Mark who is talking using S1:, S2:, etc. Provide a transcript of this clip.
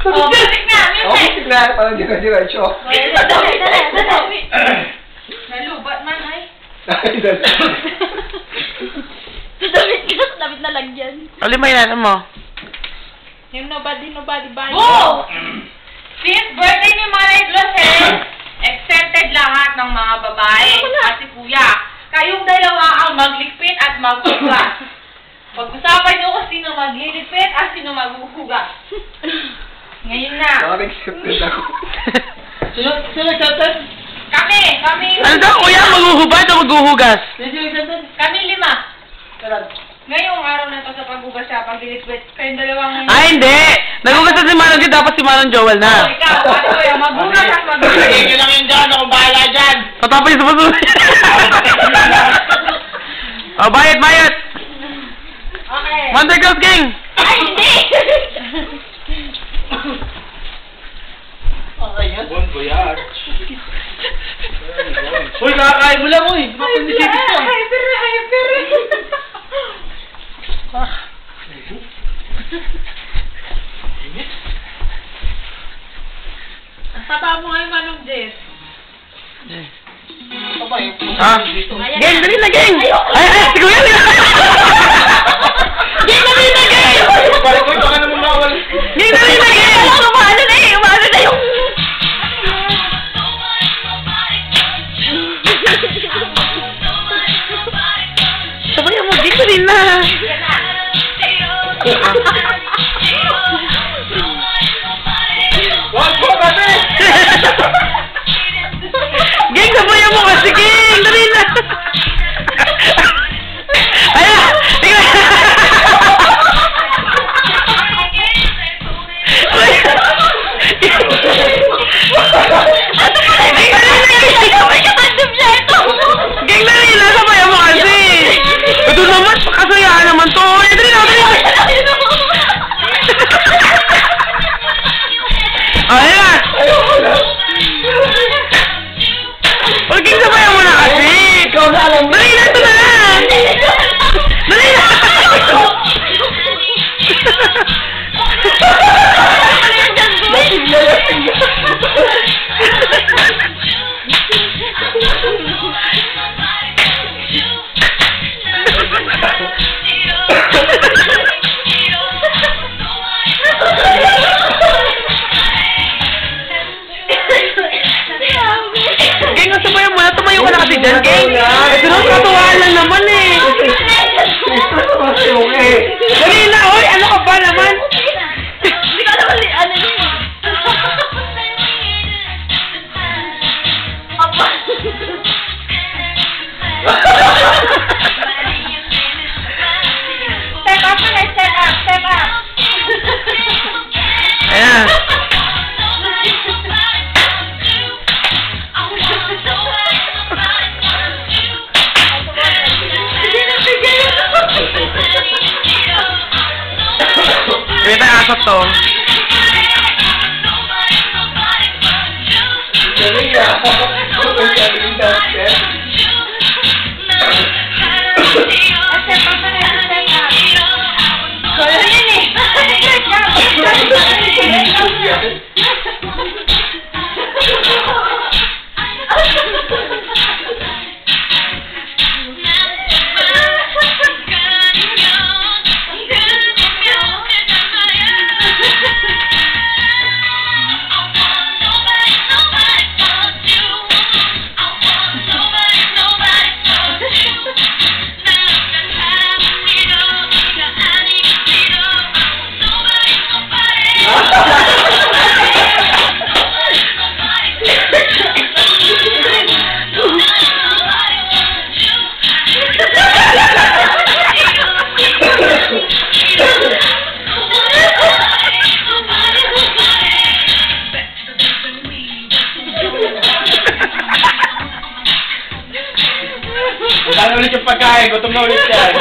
S1: Oh, music na, music!
S2: Oh, music na. Parang diretso.
S1: Dali. Nalubat man, ay.
S3: Damit na lagyan.
S4: Alin ba yan mo?
S3: Yung nobody buy.
S1: Go! Since birthday ni Manay Blossom, accepted lahat ng mga babae at si Kuya. Kayong dalawa ang magligpit at maghugas. Pag-usapan nyo kung sino magliligpit at sino maghuhugas. Ngayon na.
S2: Parang accepted ako.
S5: Sino accepted?
S1: Kami.
S4: Ano daw, kuya? Maghuhubad o maghuhugas?
S5: Sino accepted?
S1: Kami 5.
S5: Sarap.
S1: Ngayong araw na ito sa paghugas siya, pagliligpit. Kayong dalawang...
S4: Ay, hindi! Nagugas na si Manong Jun, dapat si Manong Joel na.
S1: Oh, ikaw, ano kuya, maghugas at maghugas.
S5: Lagyan nyo lang yun dyan, akong bahala dyan.
S4: Tatapos yung sumunod. Oh, bayad!
S1: Okay.
S4: Wonder Girls King!
S3: Ay, hindi!
S5: Okay yan.
S2: Bon voyage.
S5: Uy, nakakain mo lang, uy. Mapag-isipit ko.
S1: Hyper. Tata mo ngayon, Manong Jess.
S4: Ah? Gang, dali na, gang! Ay, si Kuya! Gang, dali na, gang!
S2: Balik ko, baka naman mawal.
S4: Gang, dali na, gang!
S3: Umano na yung...
S4: Sabay mo, gang, dali na!
S2: Wag po kami!
S4: Gang, sabay mo kasi, gang! Dali na! Ayan! Gang, dali na! Sabay mo kasi! Ito naman, kasayaan naman to! Dali na! Ayan! Huwag gang, sabay mo na kasi!
S5: Ikaw na alam mo.
S4: Dali na, ito na lang! Dali na! Gang, sabayan mo na. Tumayo ka na kasi dyan, gang. Ito na, katuwaan lang naman eh. Dali na, oy! Ano ka ba naman?
S3: Hindi ka naman ano yun. Apa.
S1: Step up.
S4: Ayan. Wait, ay asap to.
S2: Galing ka. Galing ka.
S5: Wala na ulit yung pagkain. Gutom na ulit yan.